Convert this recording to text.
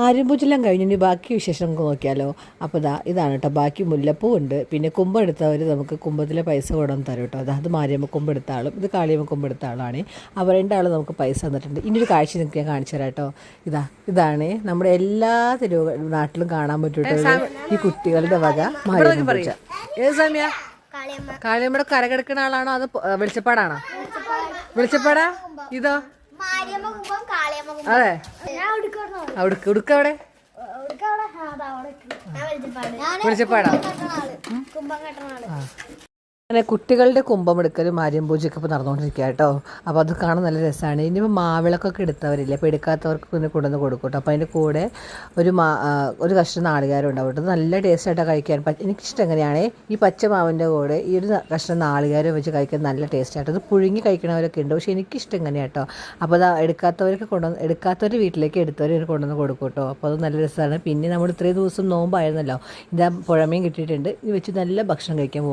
ആര്യമ്പൂജെല്ലാം കഴിഞ്ഞ് ഇനി ബാക്കി വിശേഷം നമുക്ക് നോക്കിയാലോ. അപ്പോൾ ഇതാണ് കേട്ടോ, ബാക്കി മുല്ലപ്പൂ ഉണ്ട്. പിന്നെ കുമ്പം എടുത്തവർ നമുക്ക് കുമ്പത്തിലെ പൈസ കൊണ്ടുവന്ന് തരും കേട്ടോ. അത് മാരിയമ്മ കുമ്പം എടുത്ത ആളും ഇത് കാളിയമ്മ കുമ്പം എടുത്ത ആളാണ്. അവർ രണ്ടാളും നമുക്ക് പൈസ തന്നിട്ടുണ്ട്. ഇനിയൊരു കാഴ്ച നിങ്ങൾക്ക് ഞാൻ കാണിച്ചു തരാം കേട്ടോ. ഇതാണ് നമ്മുടെ എല്ലാ നാട്ടിലും കാണാൻ പറ്റും കേട്ടോ, ഈ കുട്ടികളുടെ വക മാരിയമ്മ പൂജ. ഏത് സമയ കാളിയമ്മയുടെ കരകിടക്കുന്ന ആളാണോ അത് വെളിച്ചപ്പാടാണോ? വെളിച്ചപ്പാടാ ഇതോ? അതെ, ഉടുക്കവിടെ വെളിച്ചപ്പാടാ. അങ്ങനെ കുട്ടികളുടെ കുംഭമെടുക്കലും മാരിയം പൂജയൊക്കെ ഇപ്പോൾ നടന്നുകൊണ്ടിരിക്കുക കേട്ടോ. അപ്പോൾ അത് കാണാൻ നല്ല രസമാണ്. ഇനിയിപ്പോൾ മാവിളക്കൊക്കെ എടുത്തവരില്ലേ, അപ്പോൾ എടുക്കാത്തവർക്ക് പിന്നെ കൊണ്ടുവന്ന് കൊടുക്കും കേട്ടോ. അപ്പോൾ അതിൻ്റെ കൂടെ ഒരു കഷ്ണം നാളികേരം ഉണ്ടാവും കേട്ടോ. അത് നല്ല ടേസ്റ്റായിട്ടാണ് കഴിക്കാൻ. എനിക്കിഷ്ടം എങ്ങനെയാണ് ഈ പച്ച മാവിൻ്റെ കൂടെ ഈ ഒരു കഷ്ണം നാളികേരം വെച്ച് കഴിക്കാൻ നല്ല ടേസ്റ്റായിട്ട്. അത് പുഴുങ്ങി കഴിക്കണവരൊക്കെ ഉണ്ട്, പക്ഷേ എനിക്കിഷ്ടം എങ്ങനെയാണ് കേട്ടോ. അപ്പോൾ അത് എടുക്കാത്തവർ വീട്ടിലേക്ക് എടുത്തവർ കൊണ്ടുവന്ന് കൊടുക്കും കേട്ടോ. അപ്പോൾ അത് നല്ല രസമാണ്. പിന്നെ നമ്മൾ ഇത്രയും ദിവസം നോമ്പായിരുന്നല്ലോ, ഇതാ പുഴമീൻ കിട്ടിയിട്ടുണ്ട്. ഇത് വെച്ച് നല്ല ഭക്ഷണം കഴിക്കാൻ പോകാം.